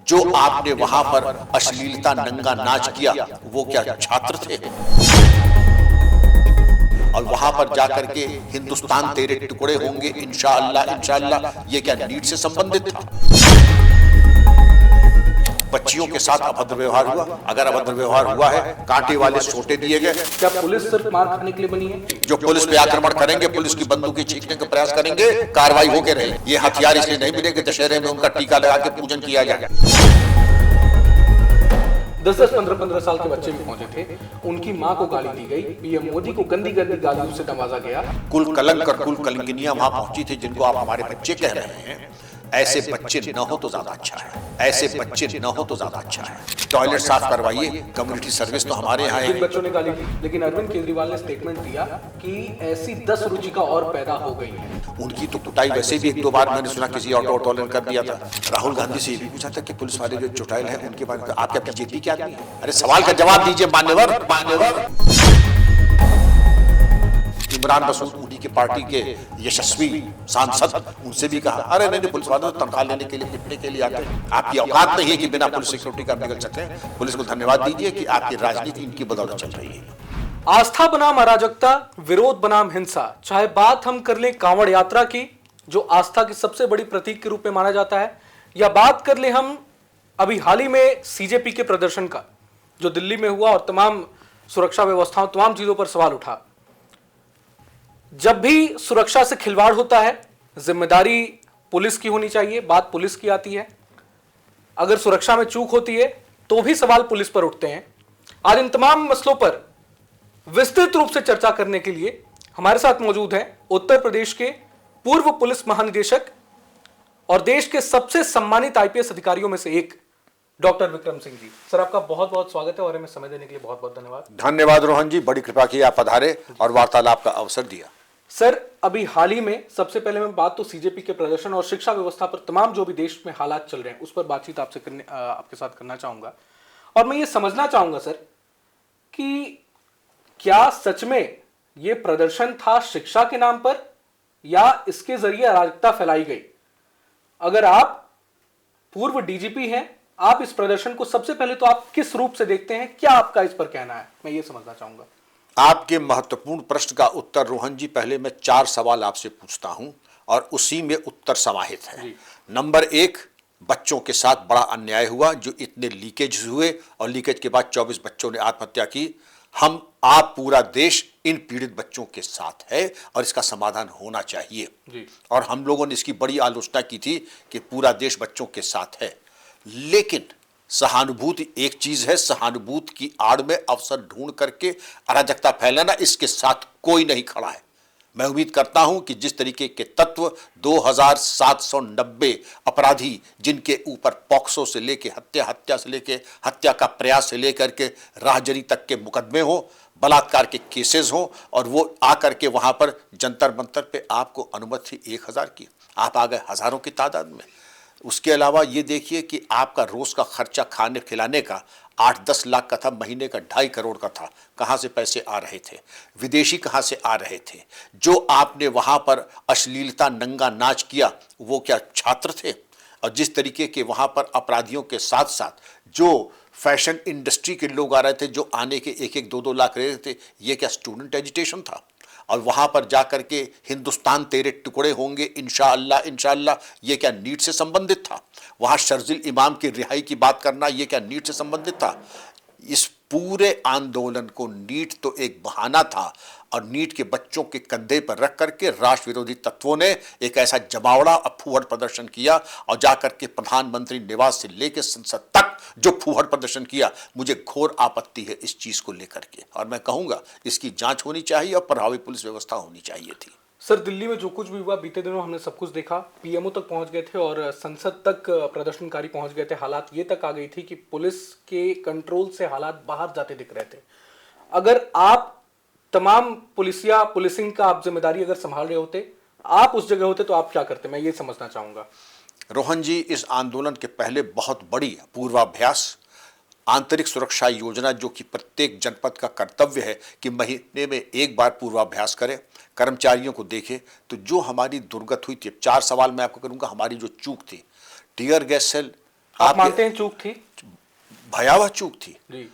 जो आपने वहां पर अश्लीलता नंगा नाच किया, वो क्या छात्र थे? और वहां पर जाकर के हिंदुस्तान तेरे टुकड़े होंगे इंशाअल्लाह इंशाअल्लाह, ये क्या नीट से संबंधित था? बच्चियों के साथ अभद्र व्यवहार हुआ। अगर अभद्र व्यवहार हुआ है, कांटे वाले सोटे दिए गए। क्या पुलिस सिर्फ मार खाने के लिए बनी है? जो पुलिस पे आक्रमण करेंगे, पुलिस की बंदूकें छीनने का प्रयास करेंगे, कार्रवाई होके रहे। ये हथियार इसलिए नहीं मिलेंगे दशहरे में उनका टीका लगा के पूजन किया जाए। 10-10, 15-15 साल के बच्चे भी पहुंचे थे, उनकी मां को गाली दी गई, पीएम मोदी को गंदी गंदी गालियों से नवाजा गया। कुल कलंक और कुल कलंकिनियां वहां पहुंची थी, जिनको आप हमारे बच्चे कह रहे हैं। ऐसे बच्चे न हो तो ज्यादा अच्छा है, ऐसे बच्चे न हो तो ज्यादा अच्छा है। टॉयलेट साफ करवाइए, कम्युनिटी सर्विस तो हमारे यहाँ है। बच्चों ने गाली दी, लेकिन अरविंद केजरीवाल ने स्टेटमेंट दिया कि ऐसी 10 रुचिका और पैदा हो गई है। उनकी तो कुटाई वैसे भी 1-2 बार मैंने सुना किसी ऑटो टॉलरेट कर दिया था। राहुल गांधी से भी पूछा था कि पुलिस वाले जो चुटाइल है उनके बारे में आपका बीजेपी क्या आदमी है? अरे सवाल का जवाब दीजिए मान्यवर। इमरान मसूद उन्हीं के पार्टी के यशस्वी सांसद, उनसे भी कहा अरे नहीं पुलिस वालों तो तनख्वाह लेने के लिए पिटने के लिए आते हैं, आपकी औकात नहीं है कि बिना पुलिस सिक्योरिटी का निकल सकते हैं। पुलिस को धन्यवाद दीजिए कि आपकी राजनीति इनकी बदौलत चल रही है। आस्था बनाम अराजकता, विरोध बनाम हिंसा। चाहे बात हम कर लें कांवड़ यात्रा की, जो आस्था की सबसे बड़ी प्रतीक के रूप में माना जाता है, या बात कर लें हम अभी हाल ही में सीजेपी के प्रदर्शन का, जो दिल्ली में हुआ और तमाम सुरक्षा व्यवस्थाओं तमाम चीजों पर सवाल उठा। जब भी सुरक्षा से खिलवाड़ होता है, जिम्मेदारी पुलिस की होनी चाहिए, बात पुलिस की आती है। अगर सुरक्षा में चूक होती है तो भी सवाल पुलिस पर उठते हैं। आज इन तमाम मसलों पर विस्तृत रूप से चर्चा करने के लिए हमारे साथ मौजूद हैं उत्तर प्रदेश के पूर्व पुलिस महानिदेशक और देश के सबसे सम्मानित आईपीएस अधिकारियों में से एक डॉक्टर विक्रम सिंह जी। सर, आपका बहुत बहुत स्वागत है और हमें समय देने के लिए बहुत बहुत धन्यवाद। धन्यवाद रोहन जी, बड़ी कृपा की आप पधारे और वार्तालाप का अवसर दिया। सर, अभी हाल ही में सबसे पहले मैं बात तो सीजेपी के प्रदर्शन और शिक्षा व्यवस्था पर तमाम जो भी देश में हालात चल रहे हैं उस पर बातचीत आपके साथ करना चाहूंगा। और मैं ये समझना चाहूंगा सर कि क्या सच में ये प्रदर्शन था शिक्षा के नाम पर या इसके जरिए अराजकता फैलाई गई? अगर आप पूर्व डीजीपी हैं, आप इस प्रदर्शन को सबसे पहले तो आप किस रूप से देखते हैं? क्या आपका इस पर कहना है, मैं ये समझना चाहूंगा। आपके महत्वपूर्ण प्रश्न का उत्तर रोहन जी, पहले मैं 4 सवाल आपसे पूछता हूं और उसी में उत्तर समाहित है। नंबर 1, बच्चों के साथ बड़ा अन्याय हुआ, जो इतने लीकेज हुए और लीकेज के बाद 24 बच्चों ने आत्महत्या की। आप पूरा देश इन पीड़ित बच्चों के साथ है और इसका समाधान होना चाहिए जी। और हम लोगों ने इसकी बड़ी आलोचना की थी कि पूरा देश बच्चों के साथ है। लेकिन सहानुभूति एक चीज है, सहानुभूति की आड़ में अवसर ढूंढ करके अराजकता फैलाना, इसके साथ कोई नहीं खड़ा है। मैं उम्मीद करता हूं कि जिस तरीके के तत्व 2790 अपराधी, जिनके ऊपर पॉक्सो से लेके हत्या से लेके हत्या का प्रयास से लेकर के राहजरी तक के मुकदमे हो, बलात्कार के केसेस हो, और वो आकर के वहां पर जंतर मंतर पे आपको अनुमति 1000 की, आप आ गए हजारों की तादाद में। उसके अलावा ये देखिए कि आपका रोज का खर्चा खाने खिलाने का 8-10 लाख का था, महीने का 2.5 करोड़ का था। कहाँ से पैसे आ रहे थे? विदेशी कहाँ से आ रहे थे? जो आपने वहाँ पर अश्लीलता नंगा नाच किया, वो क्या छात्र थे? और जिस तरीके के वहाँ पर अपराधियों के साथ साथ जो फैशन इंडस्ट्री के लोग आ रहे थे, जो आने के 1-1, 2-2 लाख रह रहे थे, ये क्या स्टूडेंट एजुटेशन था? और वहां पर जाकर के हिंदुस्तान तेरे टुकड़े होंगे इंशाअल्लाह इंशाअल्लाह, ये क्या नीट से संबंधित था? वहां शर्जिल इमाम की रिहाई की बात करना, ये क्या नीट से संबंधित था? इस पूरे आंदोलन को नीट तो एक बहाना था, और नीट के बच्चों के कंधे पर रख करके राष्ट्र विरोधी तत्वों ने एक ऐसा जमावड़ा और फूहड़ प्रदर्शन किया, और जाकर के प्रधानमंत्री निवास से लेकर संसद तक जो फूहड़ प्रदर्शन किया, मुझे घोर आपत्ति है इस चीज को लेकर के। और मैं कहूंगा इसकी जांच होनी चाहिए और प्रभावी पुलिस व्यवस्था होनी चाहिए थी। सर, दिल्ली में जो कुछ भी हुआ बीते दिनों हमने सब कुछ देखा। पीएमओ तक पहुंच गए थे और संसद तक प्रदर्शनकारी पहुंच गए थे। हालात ये तक आ गई थी कि पुलिस के कंट्रोल से हालात बाहर जाते दिख रहे थे। अगर आप तमाम पुलिसिंग का आप जिम्मेदारी अगर संभाल रहे होते, आप उस जगह होते, तो आप क्या करते? मैं ये समझना चाहूंगा। रोहन जी, इस आंदोलन के पहले बहुत बड़ी पूर्वाभ्यास आंतरिक सुरक्षा योजना, जो कि प्रत्येक जनपद का कर्तव्य है कि महीने में एक बार पूर्वाभ्यास करें, कर्मचारियों को देखें। तो जो हमारी दुर्गत हुई थी, 4 सवाल मैं आपको करूंगा। हमारी जो चूक थी, टीयर गैस सेल आप आपके- मानते हैं चूक थी? भयावह चूक थी। जी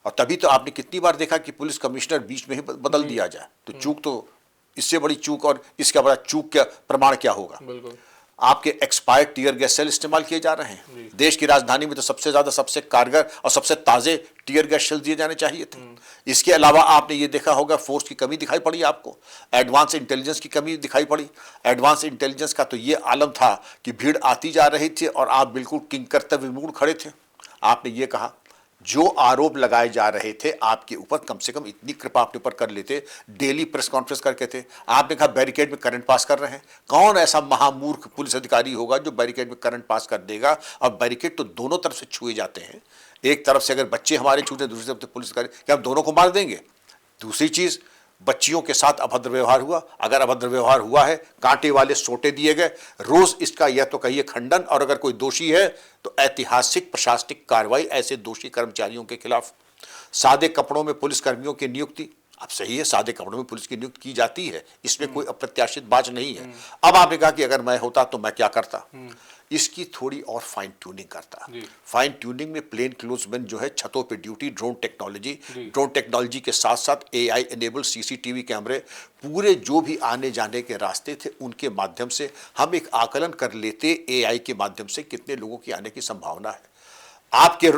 और तभी तो आपने कितनी बार देखा कि पुलिस कमिश्नर बीच में ही बदल दिया जाए। तो चूक तो इससे बड़ी चूक और इसका बड़ा चूक क्या प्रमाण क्या होगा। बिल्कुल। आपके एक्सपायर्ड टीयर गैस सेल इस्तेमाल किए जा रहे हैं। देश की राजधानी में तो सबसे ज्यादा, सबसे कारगर और सबसे ताजे टीयर गैस सेल दिए जाने चाहिए थे। इसके अलावा आपने ये देखा होगा फोर्स की कमी दिखाई पड़ी आपको, एडवांस इंटेलिजेंस की कमी दिखाई पड़ी। एडवांस इंटेलिजेंस का तो ये आलम था कि भीड़ आती जा रही थी और आप बिल्कुल किंग कर्तव्य विमूढ़ खड़े थे। आपने ये कहा जो आरोप लगाए जा रहे थे आपके ऊपर, कम से कम इतनी कृपा अपने ऊपर कर लेते, डेली प्रेस कॉन्फ्रेंस करके थे। आपने कहा बैरिकेड में करंट पास कर रहे हैं। कौन ऐसा महामूर्ख पुलिस अधिकारी होगा जो बैरिकेड में करंट पास कर देगा। और बैरिकेड तो दोनों तरफ से छुए जाते हैं। एक तरफ से अगर बच्चे हमारे छूटे, दूसरी तरफ से पुलिस अधिकारी, क्या हम दोनों को मार देंगे। दूसरी चीज, बच्चियों के साथ अभद्र व्यवहार हुआ। अगर अभद्र व्यवहार हुआ है, कांटे वाले सोटे दिए गए। रोज इसका यह तो कहिए खंडन, और अगर कोई दोषी है तो ऐतिहासिक प्रशासनिक कार्रवाई ऐसे दोषी कर्मचारियों के खिलाफ। सादे कपड़ों में पुलिस कर्मियों की नियुक्ति, अब सही है, सादे कपड़ों में पुलिस की नियुक्ति की जाती है, इसमें कोई अप्रत्याशित बात नहीं है। अब आपने कहा कि अगर मैं होता तो मैं क्या करता। इसकी थोड़ी और फाइन ट्यूनिंग करता। फाइन ट्यूनिंग में प्लेन क्लोथ्समैन जो है छतों पे ड्यूटी, ड्रोन टेक्नोलॉजी के साथ साथ एआई एनेबल्ड सीसीटीवी कैमरे, पूरे जो भी आने जाने के रास्ते थे उनके माध्यम से हम एक आकलन कर लेते एआई के माध्यम से कितने लोगों की आने की संभावना है। आपके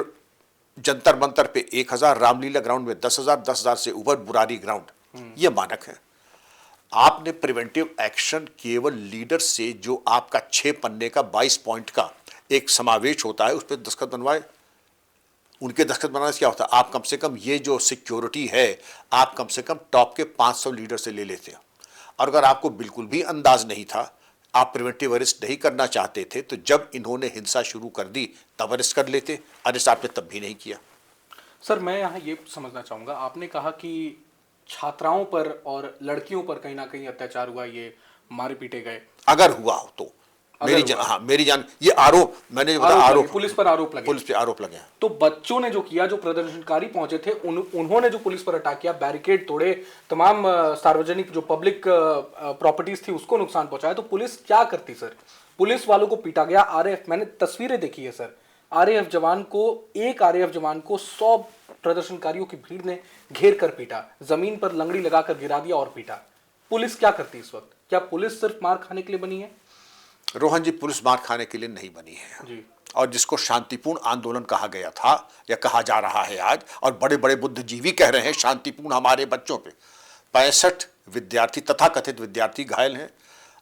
जंतर मंतर पे 1000, रामलीला ग्राउंड में 10,000, 10,000 से ऊपर बुरारी ग्राउंड, ये मानक है। आपने प्रिवेंटिव एक्शन केवल लीडर से जो आपका 6 पन्ने का 22 पॉइंट का एक समावेश होता है उस पर दस्तखत बनवाए। उनके दस्तखत बनाने से क्या होता है, आप कम से कम ये जो सिक्योरिटी है आप कम से कम टॉप के 500 लीडर से ले लेते हैं। और अगर आपको बिल्कुल भी अंदाज नहीं था, आप प्रिवेंटिव अरेस्ट नहीं करना चाहते थे, तो जब इन्होंने हिंसा शुरू कर दी तब अरेस्ट कर लेते। अरेस्ट आपने तब भी नहीं किया। सर मैं यहाँ ये समझना चाहूँगा, आपने कहा कि छात्राओं पर और लड़कियों पर कहीं ना कहीं अत्याचार हुआ, ये मारे पीटे गए। अगर हुआ हो तो मेरी जान ये आरोप मैंने जो बताया, आरोप पुलिस पर आरोप लगे, पुलिस पे आरोप लगे हैं। तो बच्चों ने जो किया, जो प्रदर्शनकारी पहुंचे थे, उन्होंने जो पुलिस पर अटैक किया, बैरिकेड तोड़े, तमाम सार्वजनिक जो पब्लिक प्रॉपर्टीज थी उसको नुकसान पहुंचाया, तो पुलिस क्या करती सर? पुलिस वालों को पीटा गया। आरएएफ, मैंने तस्वीरें देखी है सर, आरएएफ जवान को 100 प्रदर्शनकारियों की भीड़ ने घेर कर पीटा, जमीन पर लंगड़ी लगाकर गिरा दिया और पीटा। पुलिस क्या करती इस वक्त? क्या पुलिस सिर्फ मार खाने के लिए बनी है? रोहन जी, पुलिस मार खाने के लिए नहीं बनी है जी। और जिसको शांतिपूर्ण आंदोलन कहा गया था या कहा जा रहा है आज, और बड़े बड़े बुद्धिजीवी कह रहे हैं शांतिपूर्ण हमारे बच्चों पे, 65 विद्यार्थी तथाकथित विद्यार्थी घायल हैं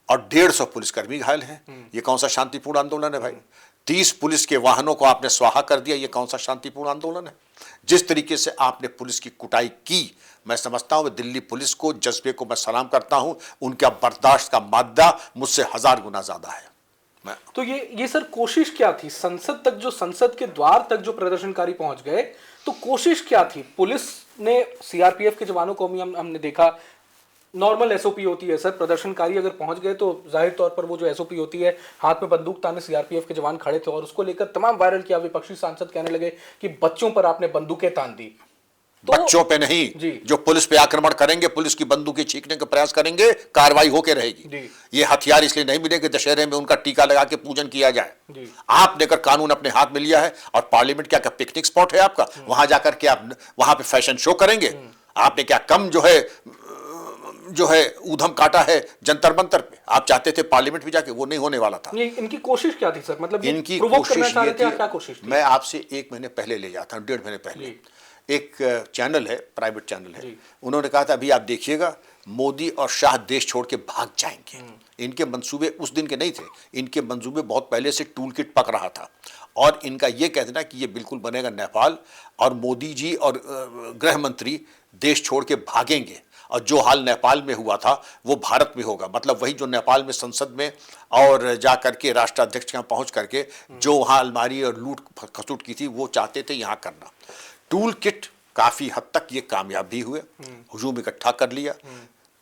और 150 पुलिसकर्मी घायल हैं। ये कौन सा शांतिपूर्ण आंदोलन है भाई? 30 पुलिस के वाहनों को आपने स्वाहा कर दिया, ये कौन सा शांतिपूर्ण आंदोलन है? जिस तरीके से आपने पुलिस की कुटाई की, मैं समझता हूं दिल्ली पुलिस को, जज्बे को मैं सलाम करता हूं। उनका बर्दाश्त का मादा मुझसे 1000 गुना ज्यादा है। तो ये सर कोशिश क्या थी? संसद तक, जो संसद के द्वार तक जो प्रदर्शनकारी पहुंच गए, तो कोशिश क्या थी? पुलिस ने, सीआरपीएफ के जवानों को भी हमने देखा, नॉर्मल एसओपी होती है सर, प्रदर्शनकारी अगर पहुंच गए तो जाहिर तौर पर वो जो एसओपी होती है, हाथ में बंदूक ताने सीआरपीएफ के जवान खड़े थे और उसको लेकर तमाम वायरल किया। विपक्षी सांसद कहने लगे कि बच्चों पर आपने बंदूकें तान दी। तो बच्चों पे नहीं, जो पुलिस पे आक्रमण करेंगे, पुलिस की बंदूकें छींकने का प्रयास करेंगे, कार्रवाई होकर रहेगी। ये हथियार इसलिए नहीं मिले कि दशहरे में उनका टीका लगा के पूजन किया जाए। आपने अगर कानून अपने हाथ में लिया है, और पार्लियामेंट क्या पिकनिक स्पॉट है आपका? वहां जाकर के आप वहां पे फैशन शो करेंगे? आपने क्या कम जो है ऊधम काटा है जंतर मंतर पे? आप चाहते थे पार्लियामेंट में जाके, वो नहीं होने वाला था। इनकी कोशिश क्या थी सर? मतलब इनकी कोशिश ये थी, क्या कोशिश थी? मैं आपसे 1 महीने पहले ले जाता हूँ, 1.5 महीने पहले एक चैनल है, प्राइवेट चैनल है, उन्होंने कहा था अभी आप देखिएगा मोदी और शाह देश छोड़ के भाग जाएंगे। इनके मंसूबे उस दिन के नहीं थे, इनके मंसूबे बहुत पहले से टूल किट पक रहा था। और इनका ये कहना कि ये बिल्कुल बनेगा नेपाल, और मोदी जी और गृह मंत्री देश छोड़ के भागेंगे, और जो हाल नेपाल में हुआ था वो भारत में होगा। मतलब वही जो नेपाल में संसद में और जा करके राष्ट्राध्यक्ष के यहाँ पहुँच करके जो वहाँ अलमारी और लूट खसूट की थी, वो चाहते थे यहाँ करना। टूल किट काफ़ी हद तक ये कामयाब भी हुए, हुजूम इकट्ठा कर लिया,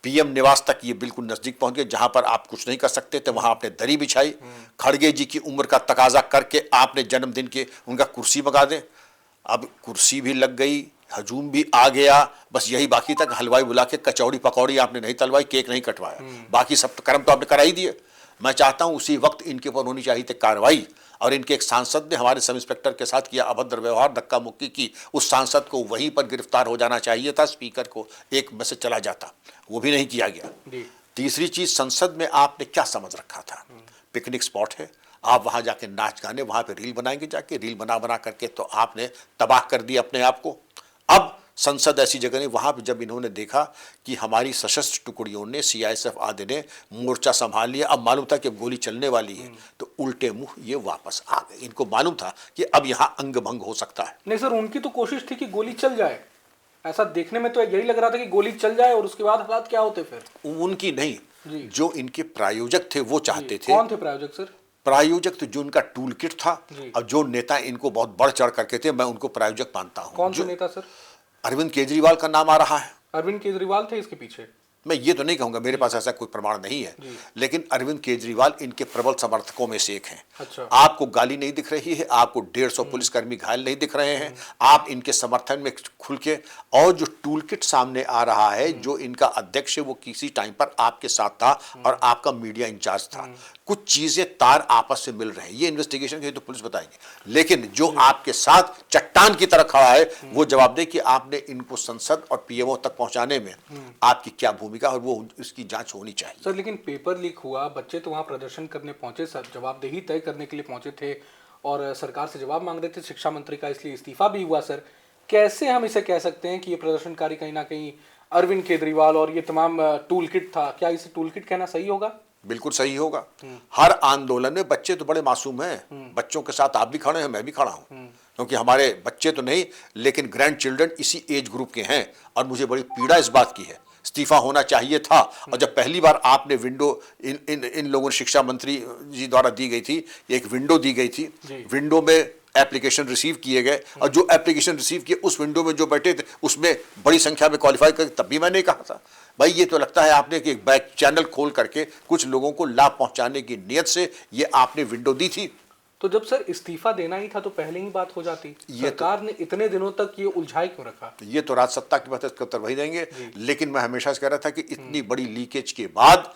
पीएम निवास तक ये बिल्कुल नज़दीक पहुंच गए, जहां पर आप कुछ नहीं कर सकते थे वहां आपने दरी बिछाई। खड़गे जी की उम्र का तकाजा करके आपने जन्मदिन के उनका कुर्सी मंगा दें। अब कुर्सी भी लग गई, हजूम भी आ गया, बस यही बाकी तक हलवाई बुला के कचौड़ी पकौड़ी आपने नहीं तलवाई, केक नहीं कटवाया, बाकी सब कर्म तो आपने करा ही दिए। मैं चाहता हूं उसी वक्त इनके ऊपर होनी चाहिए थी कार्रवाई। और इनके एक सांसद ने हमारे सब इंस्पेक्टर के साथ किया अभद्र व्यवहार, धक्का मुक्की की, उस सांसद को वहीं पर गिरफ्तार हो जाना चाहिए था। स्पीकर को एक मैसेज चला जाता, वो भी नहीं किया गया। तीसरी चीज, संसद में आपने क्या समझ रखा था? पिकनिक स्पॉट है, आप वहां जाके नाच गाने, वहां पे रील बनाएंगे, जाके रील बना बना करके तो आपने तबाह कर दिया अपने आप को। अब संसद ऐसी जगह नहीं, वहां पे जब इन्होंने देखा कि हमारी सशस्त्र टुकड़ियों ने, सीआईएसएफ आदि ने मोर्चा संभाल लिया, अब मालूम था कि अब गोली चलने वाली है, तो उल्टे मुंह ये वापस आ गए। इनको मालूम था कि अब यहां अंग भंग हो सकता है। नहीं सर, उनकी तो कोशिश थी कि गोली चल जाए, ऐसा देखने में तो यही लग रहा था कि गोली चल जाए और उसके बाद हालात क्या होते फिर। उनकी नहीं, जो इनके प्रायोजक थे वो चाहते थे। कौन थे प्रायोजक सर? प्रायोजक तो जो उनका टूल किट था, और जो नेता इनको बहुत बढ़ चढ़ करके थे, मैं उनको प्रायोजक मानता हूं। कौन से नेता सर? अरविंद केजरीवाल का नाम आ रहा है। अरविंद केजरीवाल थे इसके पीछे? मैं ये तो नहीं कहूंगा, मेरे पास ऐसा कोई प्रमाण नहीं है, लेकिन अरविंद केजरीवाल इनके प्रबल समर्थकों में से एक हैं। अच्छा। आपको गाली नहीं दिख रही है, आपको 150 पुलिसकर्मी घायल नहीं दिख रहे हैं, आप इनके समर्थन में खुल के, और जो टूल किट सामने आ रहा है, जो इनका अध्यक्ष है वो किसी टाइम पर आपके साथ था और आपका मीडिया इंचार्ज था, कुछ चीजें तार आपस से मिल रहे हैं, ये इन्वेस्टिगेशन के तो पुलिस बताएंगे, लेकिन जो आपके साथ चट्टान की तरह खड़ा है वो जवाब दे कि आपने इनको संसद और पीएमओ तक पहुंचाने में आपकी क्या भूमिका, और वो इसकी जांच होनी चाहिए। सर लेकिन पेपर लीक हुआ, बच्चे तो वहां प्रदर्शन करने पहुंचे, सर जवाबदेही तय करने के लिए पहुंचे थे और सरकार से जवाब मांग रहे थे शिक्षा मंत्री का, इसलिए इस्तीफा भी हुआ। सर कैसे हम इसे कह सकते हैं कि ये प्रदर्शनकारी कहीं ना कहीं अरविंद केजरीवाल और ये तमाम टूल किट था? क्या इसे टूल किट कहना सही होगा? बिल्कुल सही होगा। हर आंदोलन में बच्चे तो बड़े मासूम हैं, बच्चों के साथ आप भी खड़े हैं, मैं भी खड़ा हूं, क्योंकि हमारे बच्चे तो नहीं लेकिन ग्रैंड चिल्ड्रन इसी एज ग्रुप के हैं, और मुझे बड़ी पीड़ा इस बात की है। इस्तीफा होना चाहिए था, और जब पहली बार आपने विंडो इन लोगों ने, शिक्षा मंत्री जी द्वारा दी गई थी, एक विंडो दी गई थी, विंडो में एप्लीकेशन रिसीव किए गए, और जो एप्लीकेशन रिसीव किए उस विंडो में जो बैठे थे उसमें बड़ी संख्या में क्वालिफाई कर, तब भी मैंने कहा था भाई ये तो लगता है आपने कि एक बैक चैनल खोल करके कुछ लोगों को लाभ पहुंचाने की नियत से ये आपने विंडो दी थी। तो जब सर इस्तीफा देना ही था तो पहले ही बात हो जाती। सरकार ने इतने दिनों तक ये उलझाए क्यों रखा? ये तो राज सत्ता की बात है, इसका उत्तर वही देंगे, लेकिन मैं हमेशा से कह रहा था कि इतनी बड़ी लीकेज के बाद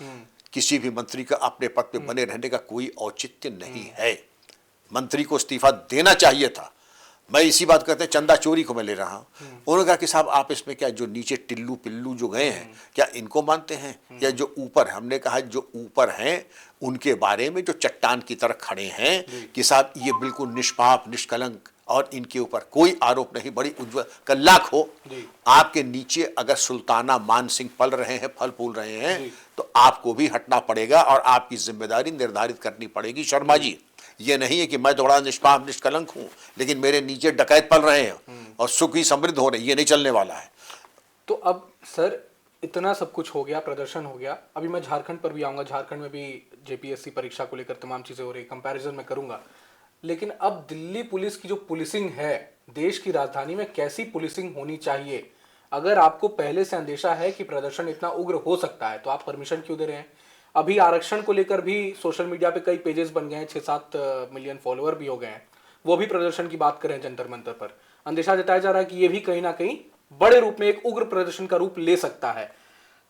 किसी भी मंत्री का अपने पद पे बने रहने का कोई औचित्य नहीं है। मंत्री को इस्तीफा देना चाहिए था। मैं इसी बात करते हैं, चंदा चोरी को मैं ले रहा हूं, उन्होंने कहा कि साहब आप इसमें क्या, जो नीचे टिल्लू पिल्लू जो गए हैं क्या इनको मानते हैं, या जो ऊपर, हमने कहा जो ऊपर हैं उनके बारे में, जो चट्टान की तरह खड़े हैं कि साहब ये बिल्कुल निष्पाप निष्कलंक और इनके ऊपर कोई आरोप नहीं, बड़ी उज्ज्वल कल्लाख हो। आपके नीचे अगर सुल्ताना मान सिंह पल रहे हैं, फल फूल रहे हैं, तो आपको भी हटना पड़ेगा और आपकी जिम्मेदारी निर्धारित करनी पड़ेगी। शर्मा जी, ये नहीं है कि मैं तो बड़ा निष्पाप निष्कलंक हूं लेकिन मेरे नीचे डकैत पल रहे हैं और सुखी समृद्ध हो रहे, ये नहीं चलने वाला है। तो अब सर इतना सब कुछ हो गया, प्रदर्शन हो गया, अभी मैं झारखंड पर भी आऊंगा, झारखंड में भी जेपीएससी परीक्षा को लेकर तमाम चीजें हो रही, कंपैरिजन में करूंगा, लेकिन अब दिल्ली पुलिस की जो पुलिसिंग है, देश की राजधानी में कैसी पुलिसिंग होनी चाहिए? अगर आपको पहले से अंदेशा है कि प्रदर्शन इतना उग्र हो सकता है तो आप परमिशन क्यों दे रहे हैं? अभी आरक्षण को लेकर भी सोशल मीडिया पे कई पेजेस बन गए हैं, 6-7 मिलियन फॉलोअर भी हो गए हैं, वो भी प्रदर्शन की बात करें जंतर मंतर पर, अंदेशा जताया जा रहा है कि ये भी कहीं ना कहीं बड़े रूप में एक उग्र प्रदर्शन का रूप ले सकता है।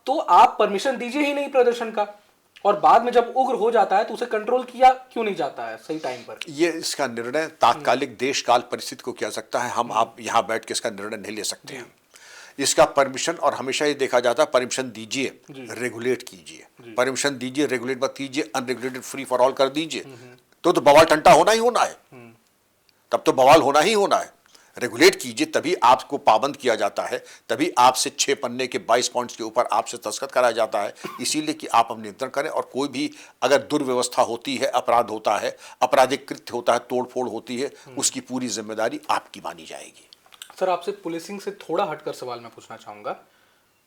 तो आप परमिशन दीजिए ही नहीं प्रदर्शन का, और बाद में जब उग्र हो जाता है तो उसे कंट्रोल किया क्यों नहीं जाता है सही टाइम पर? ये इसका निर्णय तात्कालिक देश काल परिस्थिति को किया सकता है, हम आप यहाँ बैठ के इसका निर्णय नहीं ले सकते हैं। इसका परमिशन, और हमेशा ये देखा जाता है परमिशन दीजिए, रेगुलेट कीजिए, परमिशन दीजिए, रेगुलेट मत कीजिए, अनरेगुलेटेड फ्री फॉर ऑल कर दीजिए, तो बवाल टंटा होना ही होना है, तब तो बवाल होना ही होना है। रेगुलेट कीजिए तभी आपको पाबंद किया जाता है, तभी आपसे 6 पन्ने के 22 पॉइंट्स के ऊपर आपसे दस्तखत कराया जाता है, इसीलिए कि आप अब नियंत्रण करें। और कोई भी अगर दुर्व्यवस्था होती है, अपराध होता है, आपराधिक कृत्य होता है, तोड़फोड़ होती है, उसकी पूरी जिम्मेदारी आपकी मानी जाएगी। सर आपसे पुलिसिंग से थोड़ा हटकर सवाल मैं पूछना चाहूंगा।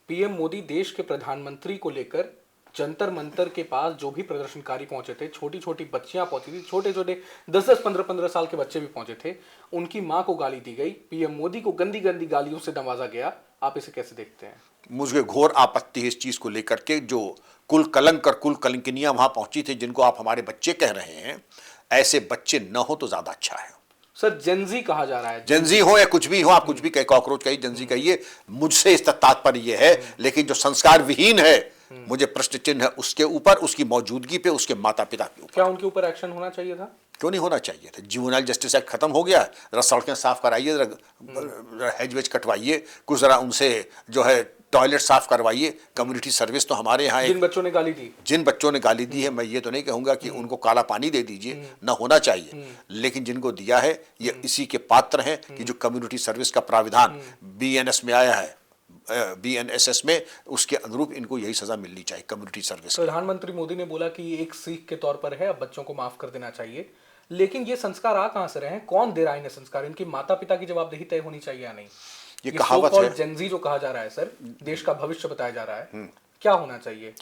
पीएम मोदी देश के प्रधानमंत्री को लेकर जंतर मंतर के पास जो भी प्रदर्शनकारी पहुंचे थे, छोटी छोटी बच्चियां पहुंची थी, छोटे छोटे 10-10, 15-15 साल के बच्चे भी पहुंचे थे, उनकी मां को गाली दी गई, पीएम मोदी को गंदी गंदी गालियों से नवाजा गया, आप इसे कैसे देखते हैं? मुझे घोर आपत्ति है इस चीज को लेकर के, जो कुल कलंक और कुल कलंकिनियां वहां पहुंची थी, जिनको आप हमारे बच्चे कह रहे हैं, ऐसे बच्चे न हो तो ज्यादा अच्छा है। सर जेनजी कहा जा रहा है, जेनजी हो या कुछ भी हो, आप कुछ भी कहे, कॉकरोच कहिए, जेनजी कहिए, मुझसे इसका तात्पर्य यह है, लेकिन जो संस्कार विहीन है, मुझे प्रश्न चिन्ह है उसके ऊपर, उसकी मौजूदगी पे, उसके माता पिता के ऊपर। क्या उनके ऊपर एक्शन होना चाहिए था? क्यों नहीं होना चाहिए था? जुवेनाइल जस्टिस एक्ट खत्म हो गया है, जरा सड़कें साफ कराइए, जरा हेज वेज कटवाइए, कुछ जरा उनसे जो है टॉयलेट साफ करवाइए। कम्युनिटी सर्विस तो हमारे यहाँ जिन बच्चों ने गाली दी, जिन बच्चों ने गाली दी है, मैं ये तो नहीं कहूंगा कि उनको काला पानी दे दीजिए, ना होना चाहिए, लेकिन जिनको दिया है ये इसी के पात्र हैं कि जो कम्युनिटी सर्विस का प्राविधान बीएनएस में आया है, बीएनएसएस में, उसके अनुरूप इनको यही सजा मिलनी चाहिए कम्युनिटी सर्विस। प्रधानमंत्री मोदी ने बोला कि ये एक सीख के तौर पर है, अब बच्चों को माफ कर देना चाहिए, लेकिन ये संस्कार आ कहां से रहे हैं? कौन दे रहा है इन्हें संस्कार? इनकी माता पिता की जवाबदेही तय होनी चाहिए या नहीं? ये कहावत है, जेनजी जो कहा जा रहा है सर, देश का भविष्य बताया जा रहा है, क्या होना चाहिए?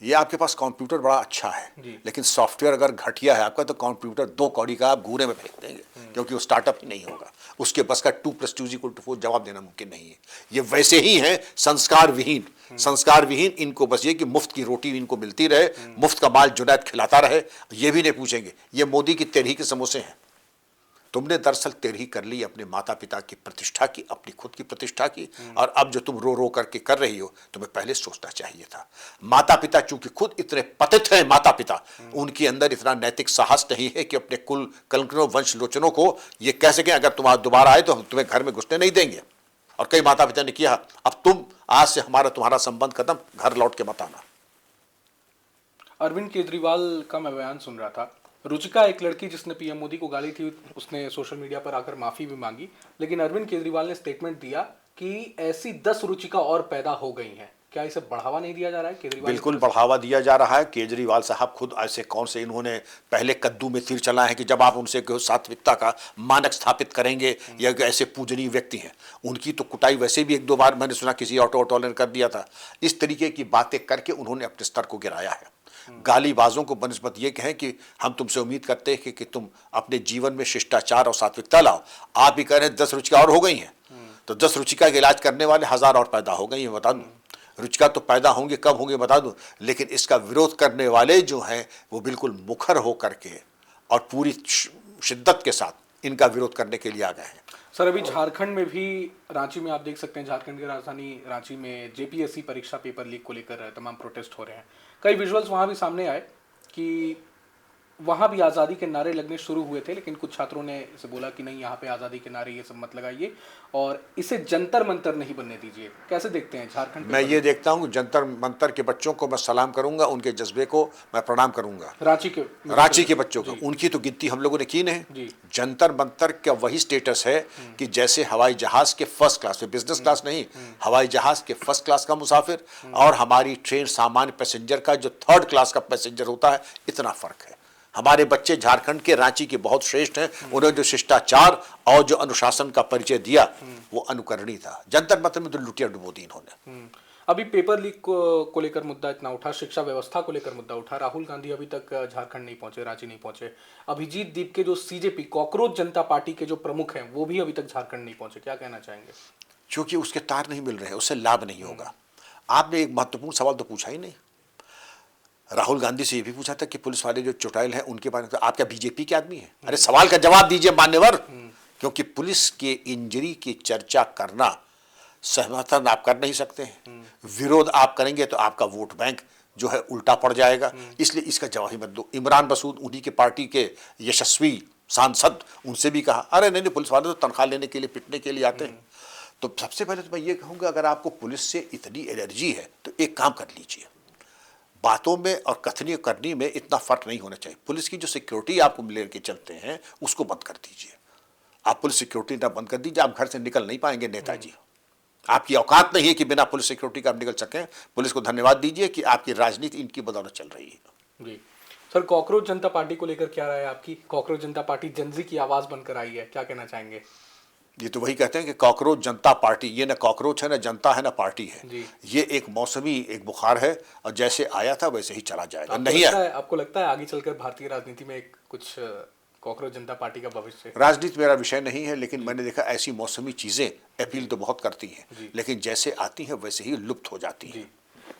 ये आपके पास कंप्यूटर बड़ा अच्छा है, लेकिन सॉफ्टवेयर अगर घटिया है आपका, तो कंप्यूटर 2 कौड़ी का आप घूरे में फेंक देंगे, क्योंकि वो स्टार्टअप ही नहीं होगा। उसके बस का 2 + 2 = 4 जवाब देना मुमकिन नहीं है। ये वैसे ही हैं संस्कार विहीन। संस्कार विहीन, इनको बस ये कि मुफ्त की रोटी इनको मिलती रहे, मुफ्त का माल जुनैद खिलाता रहे, ये भी नहीं पूछेंगे ये मोदी की तेरही के समोसे हैं। तुमने दरअसल तेरही कर ली अपने माता पिता की प्रतिष्ठा की, अपनी खुद की प्रतिष्ठा की, और अब जो तुम रो रो करके कर रही हो, तुम्हें पहले सोचना चाहिए था। माता पिता चूंकि खुद इतने पतित हैं, माता पिता, उनके अंदर इतना नैतिक साहस नहीं है कि अपने कुल कलंकनों वंश लोचनों को ये कह सकें अगर तुम दोबारा आए तो हम तुम्हें घर में घुसने नहीं देंगे। और कई माता पिता ने किया, अब तुम आज से तुम्हारा संबंध खत्म, घर लौट के मत आना। अरविंद केजरीवाल का मैं बयान सुन रहा था। रुचिका एक लड़की जिसने पीएम मोदी को गाली थी, उसने सोशल मीडिया पर आकर माफी भी मांगी, लेकिन अरविंद केजरीवाल ने स्टेटमेंट दिया कि ऐसी 10 रुचिका और पैदा हो गई हैं। क्या इसे बढ़ावा नहीं दिया जा रहा है केजरीवाल? बिल्कुल बढ़ावा दिया जा रहा है। केजरीवाल साहब खुद ऐसे कौन से इन्होंने पहले कद्दू में तीर चलाए हैं कि जब आप उनसे सात्विकता का मानक स्थापित करेंगे, या ऐसे पूजनीय व्यक्ति हैं, उनकी तो कुटाई वैसे भी 1-2 बार मैंने सुना किसी ऑटो ने कर दिया था। इस तरीके की बातें करके उन्होंने अपने स्तर को गिराया है। गालीबाजों को बनिस्बत ये कहें कि हम तुमसे उम्मीद करते हैं कि तुम अपने जीवन में शिष्टाचार और सात्विकता लाओ, आप ही कह रहे हैं 10 रुचिका और हो गई हैं, तो 10 रुचिका का इलाज करने वाले 1000 और पैदा हो गई हैं, बता दूं। रुचिका तो पैदा होंगे, कब होंगे बता दूं, लेकिन इसका विरोध करने वाले जो हैं वो बिल्कुल मुखर हो करके और पूरी शिद्दत के साथ इनका विरोध करने के लिए आ गए हैं। सर, अभी झारखंड में भी, रांची में आप देख सकते हैं, झारखंड की राजधानी रांची में जेपीएससी परीक्षा पेपर लीक को लेकर तमाम प्रोटेस्ट हो रहे हैं। कई विजुअल्स वहाँ भी सामने आए कि वहाँ भी आज़ादी के नारे लगने शुरू हुए थे, लेकिन कुछ छात्रों ने इसे बोला कि नहीं, यहाँ पे आज़ादी के नारे ये सब मत लगाइए और इसे जंतर मंतर नहीं बनने दीजिए। कैसे देखते हैं झारखंड? मैं ये देखता हूँ जंतर मंतर के बच्चों को मैं सलाम करूंगा, उनके जज्बे को मैं प्रणाम करूंगा। रांची के बच्चों को, उनकी तो गिनती हम लोगों ने की नहीं। जंतर मंतर का वही स्टेटस है कि जैसे हवाई जहाज के फर्स्ट क्लास में, बिजनेस क्लास नहीं, हवाई जहाज के फर्स्ट क्लास का मुसाफिर और हमारी ट्रेन सामान्य पैसेंजर का जो 3rd क्लास का पैसेंजर होता है, इतना फर्क है। हमारे बच्चे झारखंड के, रांची के बहुत श्रेष्ठ हैं। उन्होंने जो शिष्टाचार और जो अनुशासन का परिचय दिया वो अनुकरणीय था। जंतर मंतर में तो लुटिया डुबो दी इन्होंने। अभी पेपर लीक को लेकर मुद्दा इतना उठा, शिक्षा व्यवस्था को लेकर मुद्दा उठा, राहुल गांधी अभी तक झारखंड नहीं पहुंचे, रांची नहीं पहुंचे। अभिजीत दीप के जो सीजेपी कॉकरोच जनता पार्टी के जो प्रमुख हैं वो भी अभी तक झारखंड नहीं पहुंचे, क्या कहना चाहेंगे? क्योंकि उसके तार नहीं मिल रहे, उससे लाभ नहीं होगा। आपने एक महत्वपूर्ण सवाल तो पूछा ही नहीं। राहुल गांधी से ये भी पूछा था कि पुलिस वाले जो चुड़ैल हैं उनके बारे में, तो आप क्या बीजेपी के आदमी हैं? अरे सवाल का जवाब दीजिए मान्यवर। क्योंकि पुलिस के इंजरी की चर्चा करना, समर्थन आप कर नहीं सकते हैं, विरोध आप करेंगे तो आपका वोट बैंक जो है उल्टा पड़ जाएगा, इसलिए इसका जवाब ही मत दो। इमरान मसूद, उन्हीं के पार्टी के यशस्वी सांसद, उनसे भी कहा अरे नहीं, पुलिस वाले तो तनख्वाह लेने के लिए, पिटने के लिए आते हैं। तो सबसे पहले तो मैं ये कहूँगा, अगर आपको पुलिस से इतनी एलर्जी है तो एक काम कर लीजिए, बातों में और कथनी करनी में इतना फर्क नहीं होना चाहिए। पुलिस की जो सिक्योरिटी आपको लेकर चलते हैं उसको बंद कर दीजिए। आप पुलिस सिक्योरिटी ना बंद कर दीजिए, आप घर से निकल नहीं पाएंगे नेताजी। आपकी औकात नहीं है कि बिना पुलिस सिक्योरिटी का आप निकल सकें। पुलिस को धन्यवाद दीजिए कि आपकी राजनीति इनकी बदौलत चल रही है। जी सर, कॉकरोच जनता पार्टी को लेकर क्या राय है आपकी? कॉकरोच जनता पार्टी जेनजी की आवाज बनकर आई है, क्या कहना चाहेंगे? ये तो वही कहते हैं कि कॉकरोच जनता पार्टी, ये ना कॉकरोच है, ना जनता है, ना पार्टी है। ये एक मौसमी एक बुखार है और जैसे आया था वैसे ही चला जाएगा। नहीं है? आपको लगता है आगे चलकर भारतीय राजनीति में कुछ कॉकरोच जनता पार्टी का भविष्य? राजनीति मेरा विषय नहीं है, लेकिन मैंने देखा ऐसी मौसमी चीजें अपील तो बहुत करती हैं, लेकिन जैसे आती हैं वैसे ही लुप्त हो जाती हैं।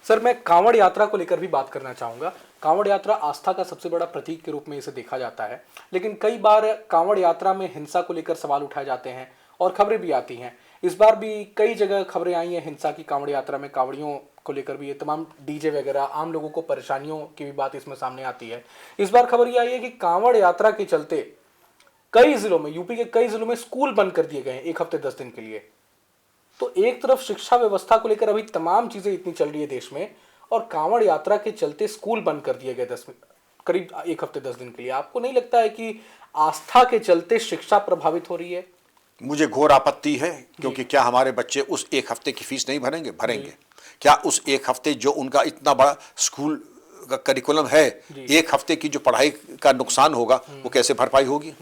सर, मैं कांवड़ यात्रा को लेकर भी बात करना चाहूंगा। कांवड़ यात्रा आस्था का सबसे बड़ा प्रतीक के रूप में इसे देखा जाता है, लेकिन कई बार कांवड़ यात्रा में हिंसा को लेकर सवाल उठाए जाते हैं और खबरें भी आती हैं। इस बार भी कई जगह खबरें आई हैं हिंसा की कांवड़ यात्रा में, कांवड़ियों को लेकर भी ये तमाम डीजे वगैरह, आम लोगों को परेशानियों की भी बात इसमें सामने आती है। इस बार खबर ये आई है कि कांवड़ यात्रा के चलते कई जिलों में, यूपी के कई जिलों में स्कूल बंद कर दिए गए हैं 1 हफ्ते 10 दिन के लिए। तो एक तरफ शिक्षा व्यवस्था को लेकर अभी तमाम चीजें इतनी चल रही है देश में, और कांवड़ यात्रा के चलते स्कूल बंद कर दिए गए करीब 1 हफ्ते 10 दिन के लिए। आपको नहीं लगता है कि आस्था के चलते शिक्षा प्रभावित हो रही है? मुझे घोर आपत्ति है, क्योंकि क्या हमारे बच्चे उस 1 हफ्ते की फीस नहीं भरेंगे? भरेंगे। क्या उस 1 हफ्ते जो उनका इतना बड़ा स्कूल का करिकुलम है, 1 हफ्ते की जो पढ़ाई का नुकसान होगा वो कैसे भरपाई होगी?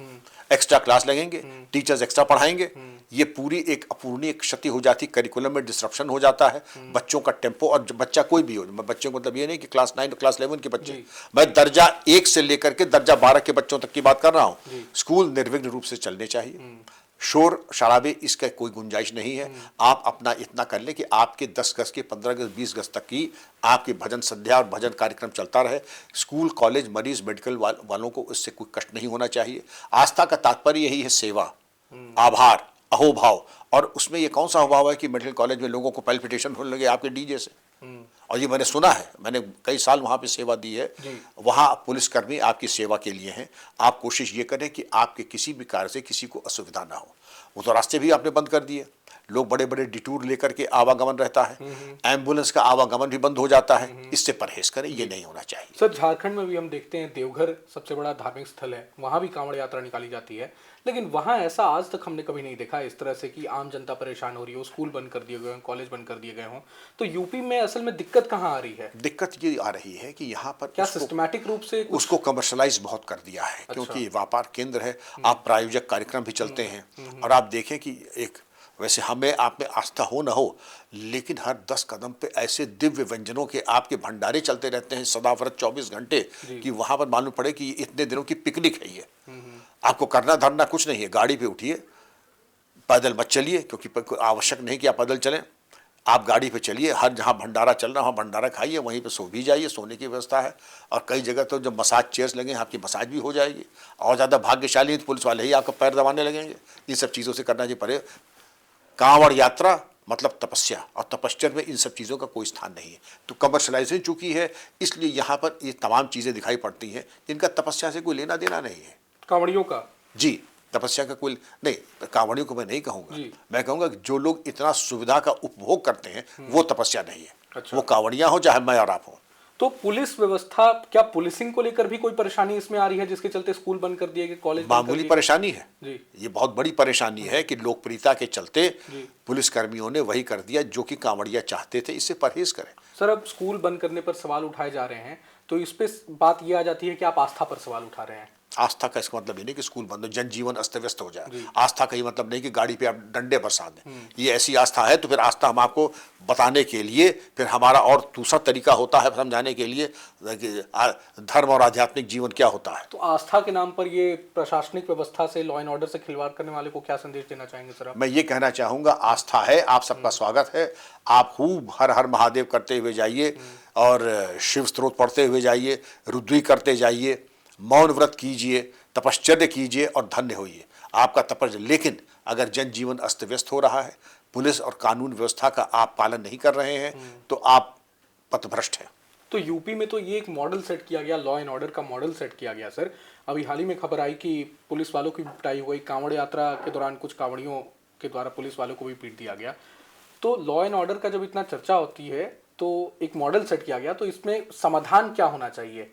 एक्स्ट्रा क्लास लगेंगे, टीचर्स एक्स्ट्रा पढ़ाएंगे, ये पूरी एक अपूर्णीय क्षति हो जाती, करिकुलम में डिसरप्शन हो जाता है, बच्चों का टेम्पो। और बच्चा कोई भी हो, बच्चों को मतलब ये नहीं कि क्लास 9 क्लास 11 के बच्चे, मैं दर्जा 1 से लेकर के दर्जा 12 के बच्चों तक की बात कर रहा हूँ। स्कूल निर्विघ्न रूप से चलने चाहिए, शोर शराबे इसका कोई गुंजाइश नहीं है। आप अपना इतना कर ले कि आपके 10 गज के 15 गज 20 गज तक की आपकी भजन संध्या और भजन कार्यक्रम चलता रहे। स्कूल कॉलेज मरीज मेडिकल वालों को इससे कोई कष्ट नहीं होना चाहिए। आस्था का तात्पर्य यही है, सेवा, आभार, अहोभाव। और उसमें ये कौन सा अहोभाव है कि मेडिकल कॉलेज में लोगों को पैल्पिटेशन होने लगे आपके डीजे से? और ये मैंने सुना है, मैंने कई साल वहाँ पे सेवा दी है। वहाँ पुलिसकर्मी आपकी सेवा के लिए हैं। आप कोशिश ये करें कि आपके किसी भी कार्य से किसी को असुविधा ना हो। वो तो रास्ते भी आपने बंद कर दिए, लोग बड़े बड़े डिटूर लेकर के आवागमन रहता है, एम्बुलेंस का आवागमन भी बंद हो जाता है। इससे परहेज करें, ये नहीं होना चाहिए। सर, झारखंड में भी हम देखते हैं देवघर सबसे बड़ा धार्मिक स्थल है, वहाँ भी कांवड़ यात्रा निकाली जाती है, लेकिन वहाँ ऐसा आज तक हमने कभी नहीं देखा इस तरह से कि आम जनता परेशान हो रही हो, स्कूल बंद कर दिए गए हों, कॉलेज बंद कर दिए गए हों। तो यूपी में असल में दिक्कत कहाँ आ रही है? दिक्कत ये आ रही है कि यहाँ पर क्या सिस्टमैटिक रूप से उसको कमर्शलाइज बहुत कर दिया है। क्योंकि ये व्यापार केंद्र है, आप प्रायोजक कार्यक्रम भी चलते हैं। और आप देखें कि एक वैसे हमें आप में आस्था हो ना हो, लेकिन हर 10 कदम पे ऐसे दिव्य व्यंजनों के आपके भंडारे चलते रहते हैं सदाव्रत 24 घंटे, कि वहाँ पर मालूम पड़े कि इतने दिनों की पिकनिक है ये। आपको करना धरना कुछ नहीं है, गाड़ी पे उठिए, पैदल मत चलिए, क्योंकि आवश्यक नहीं कि आप पैदल चलें। आप गाड़ी पे चलिए, हर जहाँ भंडारा चल रहा है वहाँ भंडारा खाइए, वहीं पे सो भी जाइए, सोने की व्यवस्था है। और कई जगह तो जब मसाज चेयर्स लगे हैं, आपकी मसाज भी हो जाएगी। और ज़्यादा भाग्यशाली तो पुलिस वाले ही आपका पैर दबाने लगेंगे। इन सब चीज़ों से करना चाहिए परे। कांवड़ यात्रा मतलब तपस्या, और तपस्या में इन सब चीज़ों का कोई स्थान नहीं है। तो कमर्शलाइजेशन चूँकि है, इसलिए यहाँ पर ये तमाम चीज़ें दिखाई पड़ती हैं जिनका तपस्या से कोई लेना देना नहीं है। कांवड़ियों का जी, तपस्या का कोई नहीं, कांवड़ियों को मैं नहीं कहूँगा। मैं कहूँगा कि जो लोग इतना सुविधा का उपभोग करते हैं वो तपस्या नहीं है। अच्छा। वो कांवड़ियाँ हो चाहे मैं और आप हो। तो पुलिस व्यवस्था, क्या पुलिसिंग को लेकर भी कोई परेशानी इसमें आ रही है जिसके चलते स्कूल बंद कर दिए गए, कॉलेज बंद कर मामूली दिए? परेशानी है जी। ये बहुत बड़ी परेशानी है कि लोकप्रियता के चलते पुलिसकर्मियों ने वही कर दिया जो कि कांवड़िया चाहते थे। इससे परहेज करें। सर, अब स्कूल बंद करने पर सवाल उठाए जा रहे हैं, तो इस पे बात ये आ जाती है कि आप आस्था पर सवाल उठा रहे हैं। आस्था का इसका मतलब ये नहीं कि स्कूल बंद हो, जनजीवन अस्त व्यस्त हो जाए। आस्था का ये मतलब नहीं कि गाड़ी पे आप डंडे बरसा दें। ये ऐसी आस्था है तो फिर आस्था हम आपको बताने के लिए, फिर हमारा और दूसरा तरीका होता है समझाने के लिए कि धर्म और आध्यात्मिक जीवन क्या होता है। तो आस्था के नाम पर ये प्रशासनिक व्यवस्था से, लॉ एंड ऑर्डर से खिलवाड़ करने वाले को क्या संदेश देना चाहेंगे सर आप? मैं ये कहना चाहूँगा, आस्था है, आप सबका स्वागत है। आप खूब हर हर महादेव करते हुए जाइए, और शिव स्त्रोत पढ़ते हुए जाइए, रुद्री करते जाइए, मौन व्रत कीजिए, तपश्चर्या कीजिए और धन्य होइए। आपका तपस्या, लेकिन अगर जनजीवन अस्त व्यस्त हो रहा है, पुलिस और कानून व्यवस्था का आप पालन नहीं कर रहे हैं, तो आप पथभ्रष्ट हैं। तो यूपी में तो ये एक मॉडल सेट किया गया, लॉ एंड ऑर्डर का मॉडल सेट किया गया सर। अभी हाल ही में खबर आई कि पुलिस वालों की भी पिटाई हुई, कांवड़ यात्रा के दौरान कुछ कांवड़ियों के द्वारा पुलिस वालों को भी पीट दिया गया। तो लॉ एंड ऑर्डर का जब इतना चर्चा होती है, तो एक मॉडल सेट किया गया, तो इसमें समाधान क्या होना चाहिए?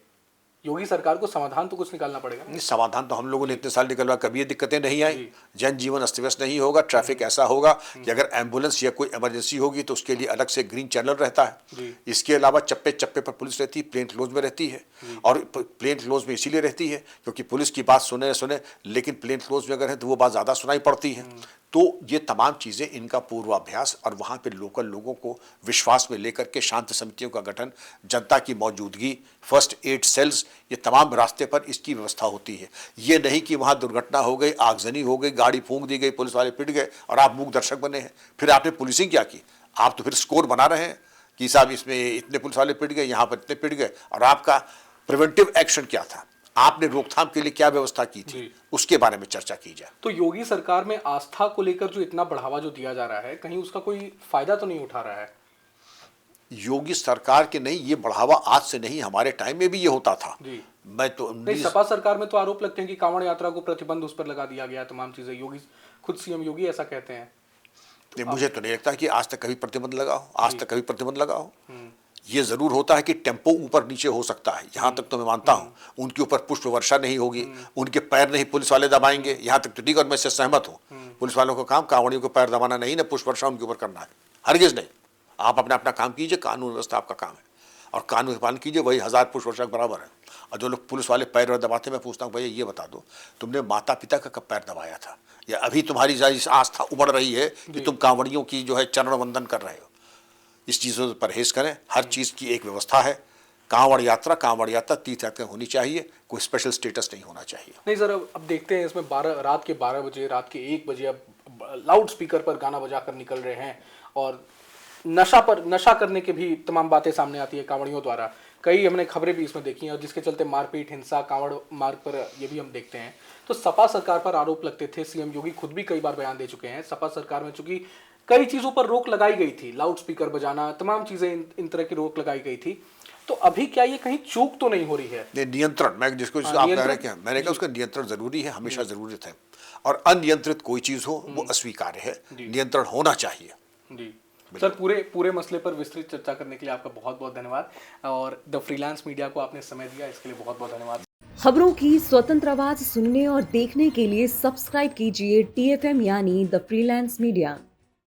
योगी सरकार को समाधान तो कुछ निकालना पड़ेगा। नहीं, समाधान तो हम लोगों ने इतने साल निकलवा, कभी ये दिक्कतें नहीं आई। जनजीवन अस्त व्यस्त नहीं होगा। ट्रैफिक ऐसा होगा कि अगर एम्बुलेंस या कोई इमरजेंसी होगी तो उसके लिए अलग से ग्रीन चैनल रहता है। इसके अलावा चप्पे चप्पे पर पुलिस रहती है, प्लेन क्लोज में रहती है। और प्लेन क्लोज में इसीलिए रहती है क्योंकि पुलिस की बात सुने, लेकिन प्लेन क्लोज में अगर है तो वो बात ज़्यादा सुनाई पड़ती है। तो ये तमाम चीज़ें, इनका पूर्वाभ्यास और वहाँ पे लोकल लोगों को विश्वास में लेकर के शांत समितियों का गठन, जनता की मौजूदगी, फर्स्ट एड सेल्स, ये तमाम रास्ते पर इसकी व्यवस्था होती है। ये नहीं कि वहाँ दुर्घटना हो गई, आगजनी हो गई, गाड़ी फूंक दी गई, पुलिस वाले पिट गए और आप मूक दर्शक बने हैं। फिर आपने पुलिसिंग क्या की? आप तो फिर स्कोर बना रहे हैं कि साहब इसमें इतने पुलिस वाले पिट गए, यहाँ पर इतने पिट गए। और आपका प्रिवेंटिव एक्शन क्या था? आपने रोकथाम के लिए क्या व्यवस्था की थी, जी। उसके बारे में चर्चा की जाए। तो योगी सरकार में आस्था को लेकर जो इतना बढ़ावा जो दिया जा रहा है, कहीं उसका कोई फायदा तो नहीं उठा रहा है? योगी सरकार के नहीं, ये बढ़ावा आज से नहीं, हमारे टाइम में भी ये होता था। जी। मैं तो नहीं, सपा सरकार में तो आरोप लगते हैं कि कांवड़ यात्रा को प्रतिबंध उस पर लगा दिया गया, तमाम चीजें। योगी खुद सीएम योगी ऐसा कहते हैं। नहीं, मुझे तो नहीं लगता कि आज तक कभी प्रतिबंध लगा हो, आज तक कभी प्रतिबंध लगा हो। ये जरूर होता है कि टेम्पो ऊपर नीचे हो सकता है, यहाँ तक तो मैं मानता हूँ। उनके ऊपर पुष्प वर्षा नहीं होगी, उनके पैर नहीं पुलिस वाले दबाएंगे, यहाँ तक तो ठीक, और मैं इससे सहमत हूँ। पुलिस वालों का काम कांवड़ियों को पैर दबाना नहीं, ना पुष्प वर्षा उनके ऊपर करना है, हरगिज नहीं। आप अपना अपना काम कीजिए, कानून व्यवस्था आपका काम है, और कानून का पालन कीजिए, वही 1000 पुष्प वर्षा के बराबर है। और जो लोग पुलिस वाले पैर दबाते, मैं पूछता हूँ भैया ये बता दो, तुमने माता पिता का कब पैर दबाया था, या अभी तुम्हारी आस्था उमड़ रही है कि तुम कांवड़ियों की जो है चरण वंदन कर रहे हो। इस चीज़ों से परहेज करें, हर चीज़ की एक व्यवस्था है। कांवड़ यात्रा तीर्थ यात्रा होनी चाहिए, कोई स्पेशल स्टेटस नहीं होना चाहिए। नहीं सर, अब देखते हैं इसमें रात के 12 बजे, रात के 1 बजे अब लाउड स्पीकर पर गाना बजा कर निकल रहे हैं, और नशा करने की भी तमाम बातें सामने आती है कांवड़ियों द्वारा। कई हमने खबरें भी इसमें देखी हैं, और जिसके चलते मारपीट, हिंसा कांवड़ मार्ग पर ये भी हम देखते हैं। तो सपा सरकार पर आरोप लगते थे, सीएम योगी खुद भी कई बार बयान दे चुके हैं, सपा सरकार में चूंकि कई चीजों पर रोक लगाई गई थी, लाउड स्पीकर बजाना, तमाम चीजें इन तरह की रोक लगाई गई थी, तो अभी क्या ये कहीं चूक तो नहीं हो रही है? नियंत्रण, मैं जिसको आप कह रहे हैं क्या, मैंने कहा उसका नियंत्रण जरूरी है, हमेशा जरूरत है। और अनियंत्रित कोई चीज हो वो अस्वीकार्य है, नियंत्रण होना चाहिए। जी सर, पूरे मसले पर विस्तृत चर्चा करने के लिए आपका बहुत बहुत धन्यवाद, और द फ्रीलांस मीडिया को आपने समय दिया, इसके लिए बहुत बहुत धन्यवाद। खबरों की स्वतंत्र आवाज सुनने और देखने के लिए सब्सक्राइब कीजिए TFM यानी द फ्रीलांस मीडिया।